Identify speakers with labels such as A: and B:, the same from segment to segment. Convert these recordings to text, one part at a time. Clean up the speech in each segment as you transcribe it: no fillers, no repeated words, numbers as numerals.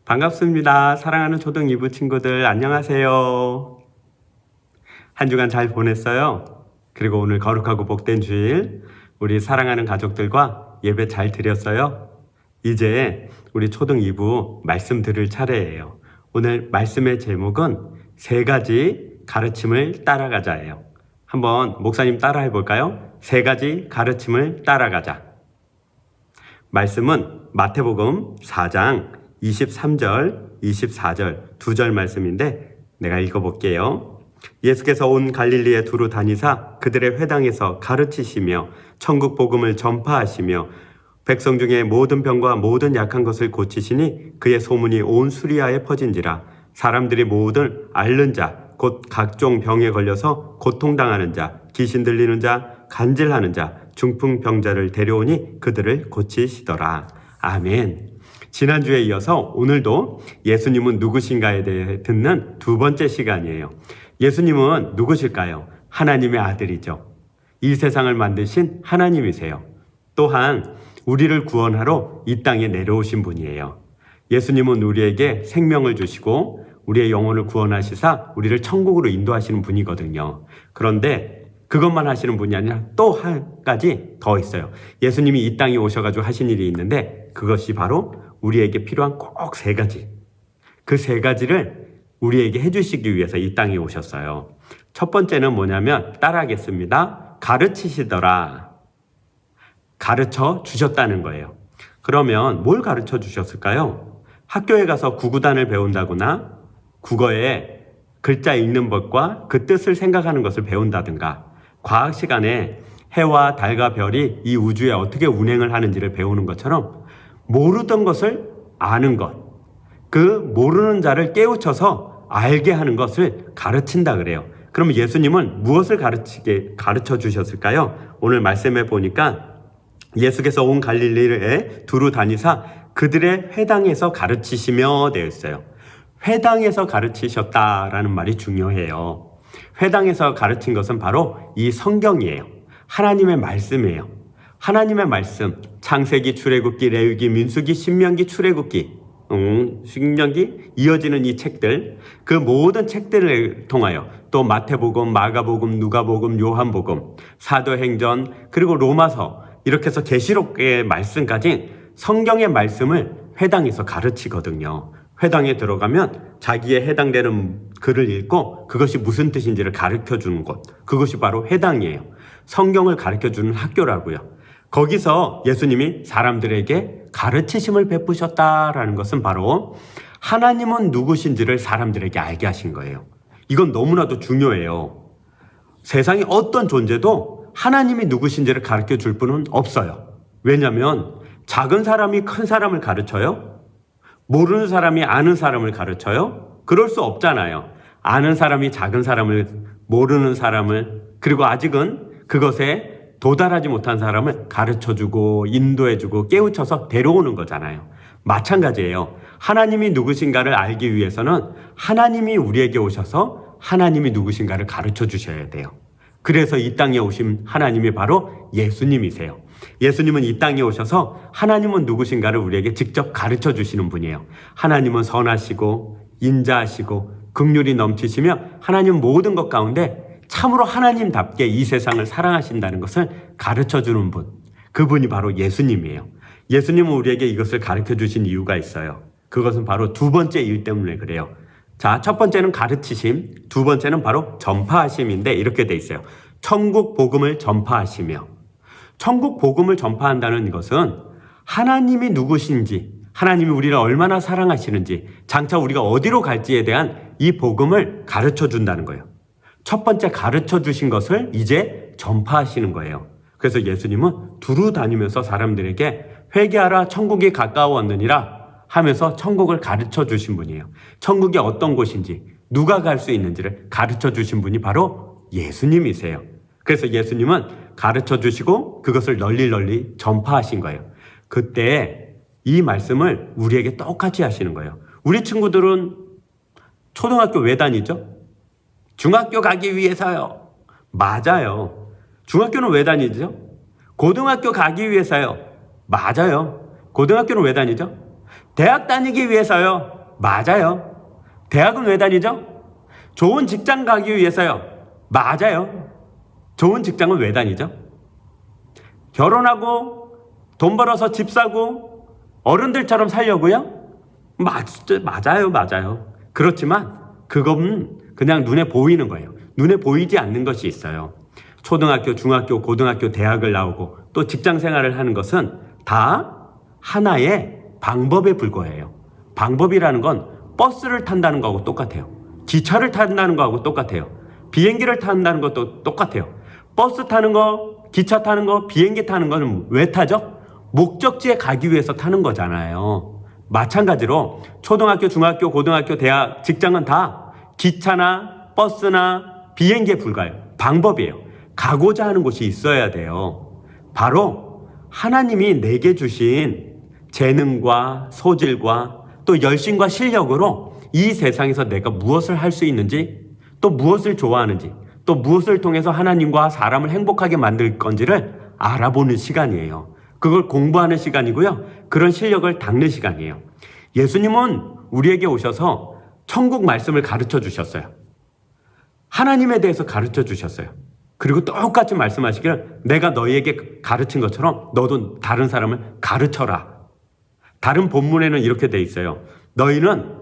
A: 반갑습니다. 사랑하는 초등 2부 친구들 안녕하세요. 한 주간 잘 보냈어요? 그리고 오늘 거룩하고 복된 주일 우리 사랑하는 가족들과 예배 잘 드렸어요? 이제 우리 초등 2부 말씀 들을 차례예요. 오늘 말씀의 제목은 3가지 가르침을 따라가자예요. 한번 목사님 따라해 볼까요? 3가지 가르침을 따라가자. 말씀은 마태복음 4장 23절, 24절 2절 말씀인데 내가 읽어볼게요. 예수께서 온 갈릴리에 두루 다니사 그들의 회당에서 가르치시며 천국 복음을 전파하시며 백성 중에 모든 병과 모든 약한 것을 고치시니 그의 소문이 온 수리아에 퍼진지라. 사람들이 모든 앓는 자 곧 각종 병에 걸려서 고통당하는 자, 귀신 들리는 자, 간질하는 자, 중풍병자를 데려오니 그들을 고치시더라. 아멘. 지난주에 이어서 오늘도 예수님은 누구신가에 대해 듣는 2번째 시간이에요. 예수님은 누구실까요? 하나님의 아들이죠. 이 세상을 만드신 하나님이세요. 또한 우리를 구원하러 이 땅에 내려오신 분이에요. 예수님은 우리에게 생명을 주시고 우리의 영혼을 구원하시사 우리를 천국으로 인도하시는 분이거든요. 그런데 그것만 하시는 분이 아니라 또 한 가지 더 있어요. 예수님이 이 땅에 오셔가지고 하신 일이 있는데 그것이 바로 우리에게 필요한 꼭 3가지. 그 3가지를 우리에게 해주시기 위해서 이 땅에 오셨어요. 첫 번째는 뭐냐면 따라하겠습니다. 가르치시더라. 가르쳐 주셨다는 거예요. 그러면 뭘 가르쳐 주셨을까요? 학교에 가서 구구단을 배운다거나 국어에 글자 읽는 법과 그 뜻을 생각하는 것을 배운다든가 과학 시간에 해와 달과 별이 이 우주에 어떻게 운행을 하는지를 배우는 것처럼 모르던 것을 아는 것, 그 모르는 자를 깨우쳐서 알게 하는 것을 가르친다 그래요. 그럼 예수님은 무엇을 가르쳐 주셨을까요? 오늘 말씀해 보니까 예수께서 온 갈릴리에 두루 다니사 그들의 회당에서 가르치시며 되어 있어요. 회당에서 가르치셨다라는 말이 중요해요. 회당에서 가르친 것은 바로 이 성경이에요. 하나님의 말씀이에요. 하나님의 말씀, 창세기, 출애굽기, 레위기, 민수기, 신명기, 출애굽기, 신명기 이어지는 이 책들, 그 모든 책들을 통하여 또 마태복음, 마가복음, 누가복음, 요한복음, 사도행전, 그리고 로마서 이렇게 해서 계시록의 말씀까지 성경의 말씀을 회당에서 가르치거든요. 회당에 들어가면 자기에 해당되는 글을 읽고 그것이 무슨 뜻인지를 가르쳐주는 곳, 그것이 바로 회당이에요. 성경을 가르쳐주는 학교라고요. 거기서 예수님이 사람들에게 가르치심을 베푸셨다라는 것은 바로 하나님은 누구신지를 사람들에게 알게 하신 거예요. 이건 너무나도 중요해요. 세상에 어떤 존재도 하나님이 누구신지를 가르쳐 줄 분은 없어요. 왜냐하면 작은 사람이 큰 사람을 가르쳐요? 모르는 사람이 아는 사람을 가르쳐요? 그럴 수 없잖아요. 아는 사람이 작은 사람을, 모르는 사람을, 그리고 아직은 그것에 도달하지 못한 사람을 가르쳐주고 인도해주고 깨우쳐서 데려오는 거잖아요. 마찬가지예요. 하나님이 누구신가를 알기 위해서는 하나님이 우리에게 오셔서 하나님이 누구신가를 가르쳐 주셔야 돼요. 그래서 이 땅에 오신 하나님이 바로 예수님이세요. 예수님은 이 땅에 오셔서 하나님은 누구신가를 우리에게 직접 가르쳐 주시는 분이에요. 하나님은 선하시고 인자하시고 긍휼이 넘치시며 하나님 모든 것 가운데 참으로 하나님답게 이 세상을 사랑하신다는 것을 가르쳐 주는 분, 그분이 바로 예수님이에요. 예수님은 우리에게 이것을 가르쳐 주신 이유가 있어요. 그것은 바로 2번째 일 때문에 그래요. 자, 첫 번째는 가르치심, 2번째는 바로 전파하심인데 이렇게 돼 있어요. 천국 복음을 전파하시며. 천국 복음을 전파한다는 것은 하나님이 누구신지, 하나님이 우리를 얼마나 사랑하시는지, 장차 우리가 어디로 갈지에 대한 이 복음을 가르쳐 준다는 거예요. 첫 번째 가르쳐 주신 것을 이제 전파하시는 거예요. 그래서 예수님은 두루 다니면서 사람들에게 회개하라 천국이 가까웠느니라 하면서 천국을 가르쳐 주신 분이에요. 천국이 어떤 곳인지, 누가 갈 수 있는지를 가르쳐 주신 분이 바로 예수님이세요. 그래서 예수님은 가르쳐 주시고 그것을 널리 전파하신 거예요. 그때 이 말씀을 우리에게 똑같이 하시는 거예요. 우리 친구들은 초등학교 왜 다니죠? 중학교 가기 위해서요. 맞아요. 중학교는 왜 다니죠? 고등학교 가기 위해서요. 맞아요. 고등학교는 왜 다니죠? 대학 다니기 위해서요. 맞아요. 대학은 왜 다니죠? 좋은 직장 가기 위해서요. 맞아요. 좋은 직장은 왜 다니죠? 결혼하고 돈 벌어서 집 사고 어른들처럼 살려고요? 맞아요. 그렇지만 그건 그냥 눈에 보이는 거예요. 눈에 보이지 않는 것이 있어요. 초등학교, 중학교, 고등학교, 대학을 나오고 또 직장 생활을 하는 것은 다 하나의 방법에 불과해요. 방법이라는 건 버스를 탄다는 거하고 똑같아요. 기차를 탄다는 거하고 똑같아요. 비행기를 탄다는 것도 똑같아요. 버스 타는 거, 기차 타는 거, 비행기 타는 거는 왜 타죠? 목적지에 가기 위해서 타는 거잖아요. 마찬가지로 초등학교, 중학교, 고등학교, 대학, 직장은 다 기차나 버스나 비행기에 불과해요. 방법이에요. 가고자 하는 곳이 있어야 돼요. 바로 하나님이 내게 주신 재능과 소질과 또 열심과 실력으로 이 세상에서 내가 무엇을 할 수 있는지, 또 무엇을 좋아하는지, 또 무엇을 통해서 하나님과 사람을 행복하게 만들 건지를 알아보는 시간이에요. 그걸 공부하는 시간이고요. 그런 실력을 닦는 시간이에요. 예수님은 우리에게 오셔서 천국 말씀을 가르쳐 주셨어요. 하나님에 대해서 가르쳐 주셨어요. 그리고 똑같이 말씀하시기를 내가 너희에게 가르친 것처럼 너도 다른 사람을 가르쳐라. 다른 본문에는 이렇게 돼 있어요. 너희는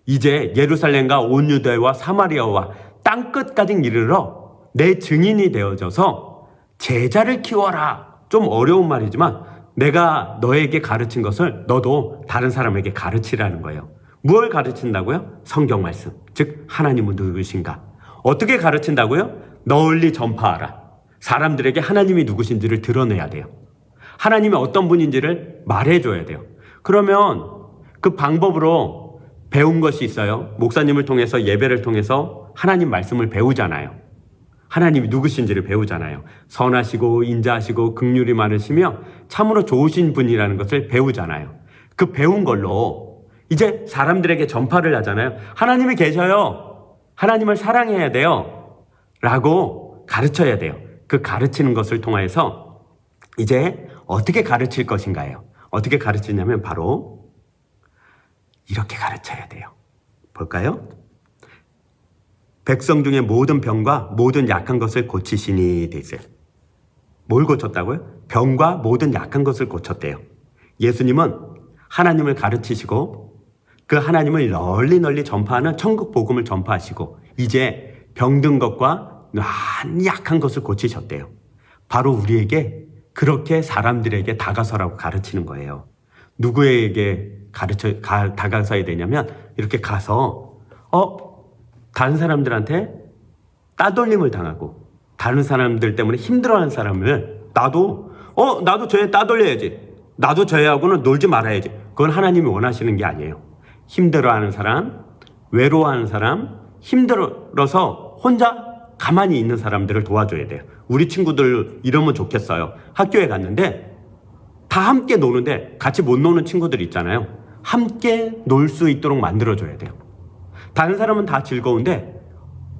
A: 이제 예루살렘과 온 유대와 사마리아와 땅끝까지 이르러 내 증인이 되어져서 제자를 키워라. 좀 어려운 말이지만 내가 너에게 가르친 것을 너도 다른 사람에게 가르치라는 거예요. 무엇을 가르친다고요? 성경 말씀, 즉 하나님은 누구신가? 어떻게 가르친다고요? 널리 전파하라. 사람들에게 하나님이 누구신지를 드러내야 돼요. 하나님이 어떤 분인지를 말해줘야 돼요. 그러면 그 방법으로 배운 것이 있어요. 목사님을 통해서 예배를 통해서 하나님 말씀을 배우잖아요. 하나님이 누구신지를 배우잖아요. 선하시고 인자하시고 긍휼이 많으시며 참으로 좋으신 분이라는 것을 배우잖아요. 그 배운 걸로 이제 사람들에게 전파를 하잖아요. 하나님이 계셔요. 하나님을 사랑해야 돼요. 라고 가르쳐야 돼요. 그 가르치는 것을 통해서 이제 어떻게 가르칠 것인가요? 어떻게 가르치냐면 바로 이렇게 가르쳐야 돼요. 볼까요? 백성 중에 모든 병과 모든 약한 것을 고치시니 돼 있어요. 뭘 고쳤다고요? 병과 모든 약한 것을 고쳤대요. 예수님은 하나님을 가르치시고 그 하나님을 널리 전파하는 천국 복음을 전파하시고 이제 병든 것과 많이 약한 것을 고치셨대요. 바로 우리에게 그렇게 사람들에게 다가서라고 가르치는 거예요. 누구에게 다가서야 되냐면 이렇게 가서 다른 사람들한테 따돌림을 당하고 다른 사람들 때문에 힘들어하는 사람을 나도 쟤 따돌려야지. 나도 쟤하고는 놀지 말아야지. 그건 하나님이 원하시는 게 아니에요. 힘들어하는 사람, 외로워하는 사람, 힘들어서 혼자 가만히 있는 사람들을 도와줘야 돼요. 우리 친구들 이러면 좋겠어요. 학교에 갔는데 다 함께 노는데 같이 못 노는 친구들 있잖아요. 함께 놀 수 있도록 만들어줘야 돼요. 다른 사람은 다 즐거운데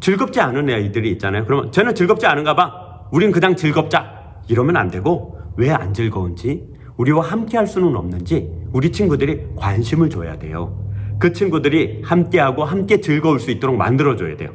A: 즐겁지 않은 애들이 있잖아요. 그러면 쟤는 즐겁지 않은가 봐. 우린 그냥 즐겁자. 이러면 안 되고 왜 안 즐거운지 우리와 함께 할 수는 없는지 우리 친구들이 관심을 줘야 돼요. 그 친구들이 함께하고 함께 즐거울 수 있도록 만들어줘야 돼요.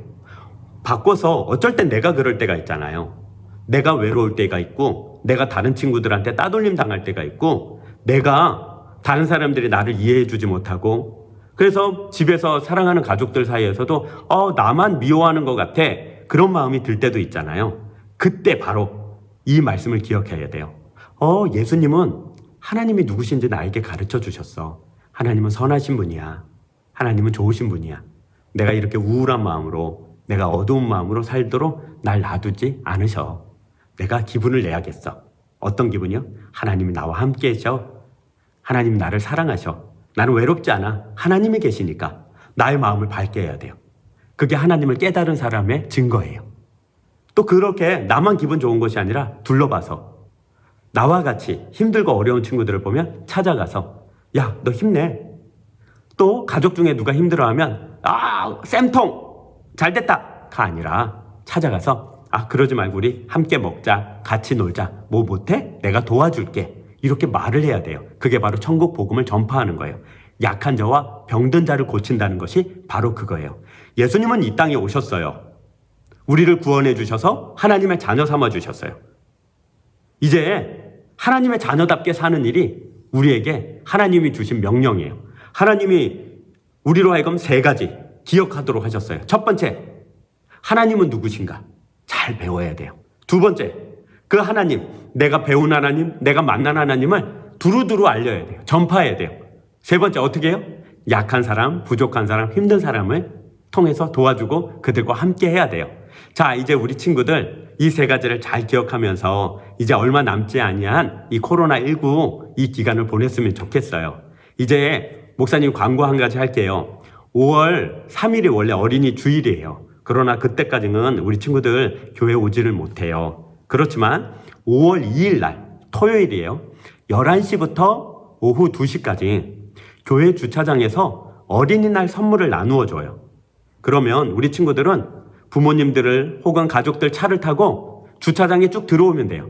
A: 바꿔서 어쩔 땐 내가 그럴 때가 있잖아요. 내가 외로울 때가 있고 내가 다른 친구들한테 따돌림 당할 때가 있고 내가 다른 사람들이 나를 이해해 주지 못하고 그래서 집에서 사랑하는 가족들 사이에서도 나만 미워하는 것 같아 그런 마음이 들 때도 있잖아요. 그때 바로 이 말씀을 기억해야 돼요. 예수님은 하나님이 누구신지 나에게 가르쳐 주셨어. 하나님은 선하신 분이야. 하나님은 좋으신 분이야. 내가 이렇게 우울한 마음으로 내가 어두운 마음으로 살도록 날 놔두지 않으셔. 내가 기분을 내야겠어. 어떤 기분이요? 하나님이 나와 함께 계셔. 하나님이 나를 사랑하셔. 나는 외롭지 않아. 하나님이 계시니까 나의 마음을 밝게 해야 돼요. 그게 하나님을 깨달은 사람의 증거예요. 또 그렇게 나만 기분 좋은 것이 아니라 둘러봐서 나와 같이 힘들고 어려운 친구들을 보면 찾아가서 야, 너 힘내. 또 가족 중에 누가 힘들어하면 쌤통 잘됐다가 아니라 찾아가서 그러지 말고 우리 함께 먹자. 같이 놀자. 뭐 못해? 내가 도와줄게. 이렇게 말을 해야 돼요. 그게 바로 천국 복음을 전파하는 거예요. 약한 자와 병든 자를 고친다는 것이 바로 그거예요. 예수님은 이 땅에 오셨어요. 우리를 구원해 주셔서 하나님의 자녀 삼아 주셨어요. 이제 하나님의 자녀답게 사는 일이 우리에게 하나님이 주신 명령이에요. 하나님이 우리로 하여금 3가지 기억하도록 하셨어요. 첫 번째, 하나님은 누구신가? 잘 배워야 돼요. 두 번째, 그 하나님, 내가 배운 하나님, 내가 만난 하나님을 두루두루 알려야 돼요. 전파해야 돼요. 세 번째, 어떻게 해요? 약한 사람, 부족한 사람, 힘든 사람을 통해서 도와주고 그들과 함께 해야 돼요. 자, 이제 우리 친구들 이 3가지를 잘 기억하면서 이제 얼마 남지 아니한 이 코로나19 이 기간을 보냈으면 좋겠어요. 이제 목사님 광고 한 가지 할게요. 5월 3일이 원래 어린이 주일이에요. 그러나 그때까지는 우리 친구들 교회 오지를 못해요. 그렇지만 5월 2일 날 토요일이에요. 11시부터 오후 2시까지 교회 주차장에서 어린이날 선물을 나누어 줘요. 그러면 우리 친구들은 부모님들을 혹은 가족들 차를 타고 주차장에 쭉 들어오면 돼요.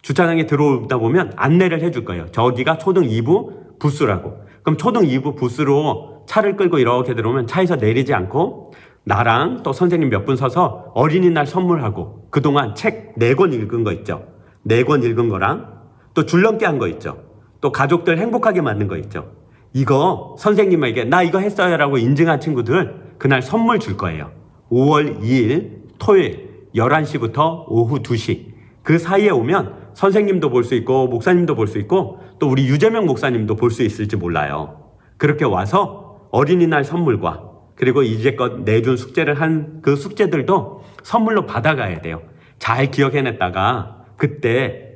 A: 주차장에 들어오다 보면 안내를 해줄 거예요. 저기가 초등 2부 부스라고. 그럼 초등 2부 부스로 차를 끌고 이렇게 들어오면 차에서 내리지 않고 나랑 또 선생님 몇 분 서서 어린이날 선물하고 그동안 책 4권 읽은 거 있죠. 4권 읽은 거랑 또 줄넘기 한 거 있죠. 또 가족들 행복하게 만든 거 있죠. 이거 선생님에게 나 이거 했어요 라고 인증한 친구들 그날 선물 줄 거예요. 5월 2일 토요일 11시부터 오후 2시 그 사이에 오면 선생님도 볼 수 있고 목사님도 볼 수 있고 또 우리 유재명 목사님도 볼 수 있을지 몰라요. 그렇게 와서 어린이날 선물과 그리고 이제껏 내준 숙제를 한 그 숙제들도 선물로 받아가야 돼요. 잘 기억해냈다가 그때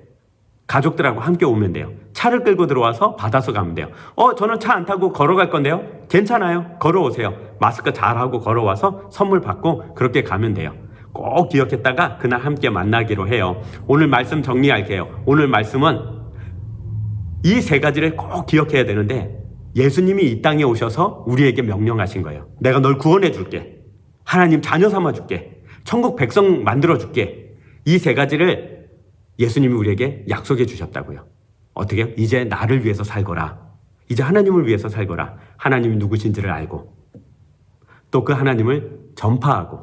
A: 가족들하고 함께 오면 돼요. 차를 끌고 들어와서 받아서 가면 돼요. 저는 차 안 타고 걸어갈 건데요. 괜찮아요. 걸어오세요. 마스크 잘하고 걸어와서 선물 받고 그렇게 가면 돼요. 꼭 기억했다가 그날 함께 만나기로 해요. 오늘 말씀 정리할게요. 오늘 말씀은 이 3가지를 꼭 기억해야 되는데 예수님이 이 땅에 오셔서 우리에게 명령하신 거예요. 내가 널 구원해 줄게. 하나님 자녀 삼아 줄게. 천국 백성 만들어 줄게. 이 3가지를 예수님이 우리에게 약속해 주셨다고요. 어떻게 해요? 이제 나를 위해서 살거라. 이제 하나님을 위해서 살거라. 하나님이 누구신지를 알고 또 그 하나님을 전파하고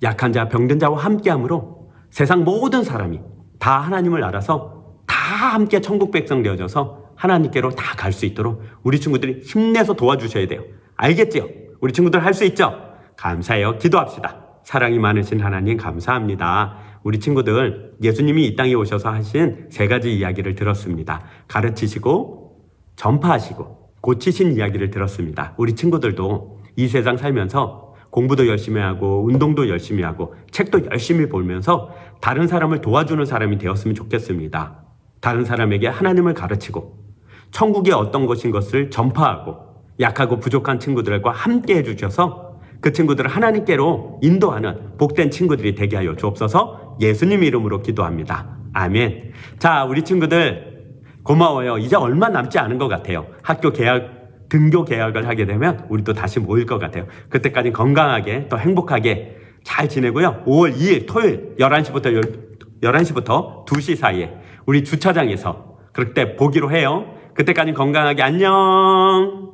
A: 약한 자, 병든 자와 함께함으로 세상 모든 사람이 다 하나님을 알아서 다 함께 천국 백성 되어져서 하나님께로 다 갈 수 있도록 우리 친구들이 힘내서 도와주셔야 돼요. 알겠지요? 우리 친구들 할 수 있죠? 감사해요. 기도합시다. 사랑이 많으신 하나님 감사합니다. 우리 친구들 예수님이 이 땅에 오셔서 하신 3가지 이야기를 들었습니다. 가르치시고 전파하시고 고치신 이야기를 들었습니다. 우리 친구들도 이 세상 살면서 공부도 열심히 하고 운동도 열심히 하고 책도 열심히 보면서 다른 사람을 도와주는 사람이 되었으면 좋겠습니다. 다른 사람에게 하나님을 가르치고 천국이 어떤 것인 것을 전파하고 약하고 부족한 친구들과 함께 해주셔서 그 친구들을 하나님께로 인도하는 복된 친구들이 되게 하여 주옵소서. 예수님 이름으로 기도합니다. 아멘. 자, 우리 친구들 고마워요. 이제 얼마 남지 않은 것 같아요. 학교 등교 개학을 하게 되면 우리 또 다시 모일 것 같아요. 그때까지 건강하게 또 행복하게 잘 지내고요. 5월 2일 토요일 11시부터 2시 사이에 우리 주차장에서 그때 보기로 해요. 그때까지 건강하게 안녕.